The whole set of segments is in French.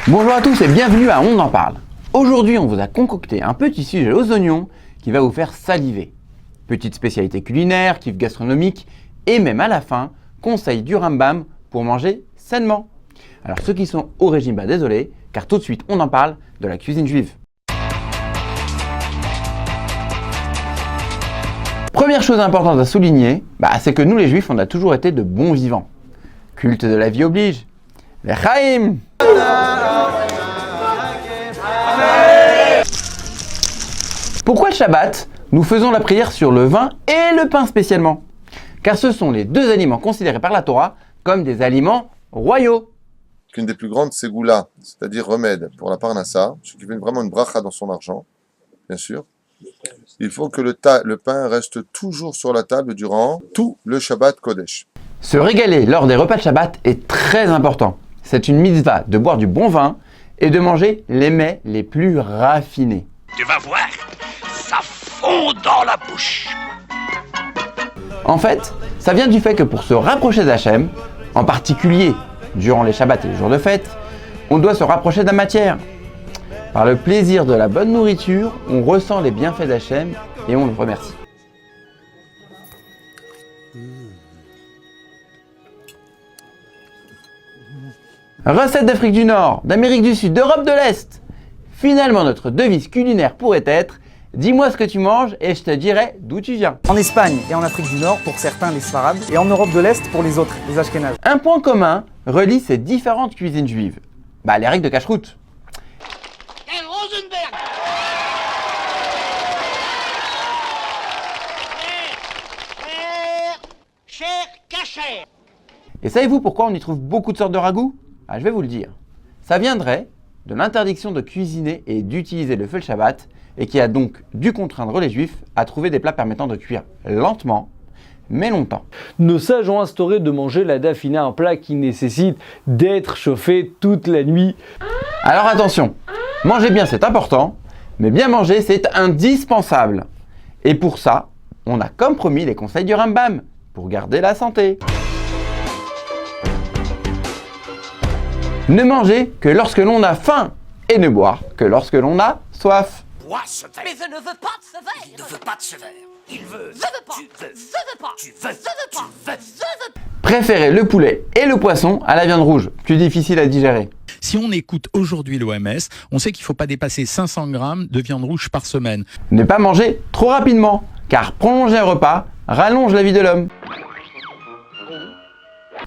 Bonjour à tous et bienvenue à On en parle. Aujourd'hui, on vous a concocté un petit sujet aux oignons qui va vous faire saliver. Petite spécialité culinaire, kiff gastronomique et même à la fin, conseil du Rambam pour manger sainement. Alors ceux qui sont au régime, désolé, car tout de suite on en parle de la cuisine juive. Première chose importante à souligner, c'est que nous les juifs, on a toujours été de bons vivants. Culte de la vie oblige. L'Echaim. Pourquoi le Shabbat, nous faisons la prière sur le vin et le pain spécialement? Car ce sont les deux aliments considérés par la Torah comme des aliments royaux. Qu'une des plus grandes ségoula, c'est-à-dire remède pour la parnassa, ce qui fait vraiment une bracha dans son argent, bien sûr. Il faut que le pain reste toujours sur la table durant tout le Shabbat Kodesh. Se régaler lors des repas de Shabbat est très important. C'est une mitzvah de boire du bon vin et de manger les mets les plus raffinés. Tu vas voir, ça fond dans la bouche. En fait, ça vient du fait que pour se rapprocher d'Hachem, en particulier durant les Shabbats et les jours de fête, on doit se rapprocher de la matière. Par le plaisir de la bonne nourriture, on ressent les bienfaits d'Hachem et on le remercie. Recettes d'Afrique du Nord, d'Amérique du Sud, d'Europe de l'Est. Finalement, notre devise culinaire pourrait être « Dis-moi ce que tu manges et je te dirai d'où tu viens ». En Espagne et en Afrique du Nord pour certains les Sfarades et en Europe de l'Est pour les autres, les Ashkénazes. Un point commun relie ces différentes cuisines juives. Les règles de cacheroute. Rosenberg. Cher cachet. Et savez-vous pourquoi on y trouve beaucoup de sortes de ragoûts? Je vais vous le dire. Ça viendrait de l'interdiction de cuisiner et d'utiliser le feu le Shabbat et qui a donc dû contraindre les Juifs à trouver des plats permettant de cuire lentement, mais longtemps. Nos sages ont instauré de manger la dafina, un plat qui nécessite d'être chauffé toute la nuit. Alors attention, manger bien c'est important, mais bien manger c'est indispensable. Et pour ça, on a comme promis les conseils du Rambam pour garder la santé. Ne manger que lorsque l'on a faim et ne boire que lorsque l'on a soif. Bois ce verre. Mais je ne veux pas de ce verre. Il ne veut pas de ce verre. Il veut. Je veux pas. Tu veux. Je veux pas. Tu veux. Je veux pas. Tu veux. Je veux pas. Préférez le poulet et le poisson à la viande rouge, plus difficile à digérer. Si on écoute aujourd'hui l'OMS, on sait qu'il ne faut pas dépasser 500 grammes de viande rouge par semaine. Ne pas manger trop rapidement, car prolonger un repas rallonge la vie de l'homme.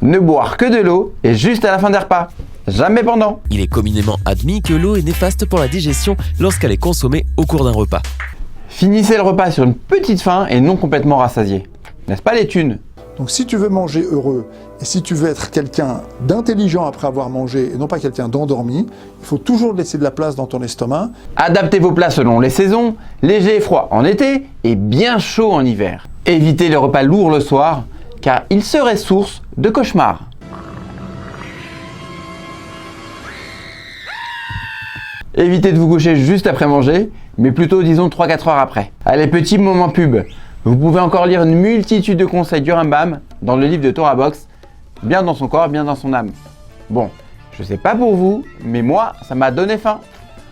Ne boire que de l'eau et juste à la fin des repas, jamais pendant. Il est communément admis que l'eau est néfaste pour la digestion lorsqu'elle est consommée au cours d'un repas. Finissez le repas sur une petite faim et non complètement rassasié. N'est-ce pas les thunes? Donc si tu veux manger heureux et si tu veux être quelqu'un d'intelligent après avoir mangé et non pas quelqu'un d'endormi, il faut toujours laisser de la place dans ton estomac. Adaptez vos plats selon les saisons, léger et froid en été et bien chaud en hiver. Évitez les repas lourds le soir car ils seraient source de cauchemars. Évitez de vous coucher juste après manger, mais plutôt disons 3-4 heures après. Allez, petit moment pub. Vous pouvez encore lire une multitude de conseils du Rambam dans le livre de Torah Box, bien dans son corps, bien dans son âme. Bon, je sais pas pour vous, mais moi, ça m'a donné faim.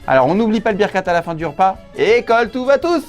Alors on n'oublie pas le birkat à la fin du repas, et école tout va tous!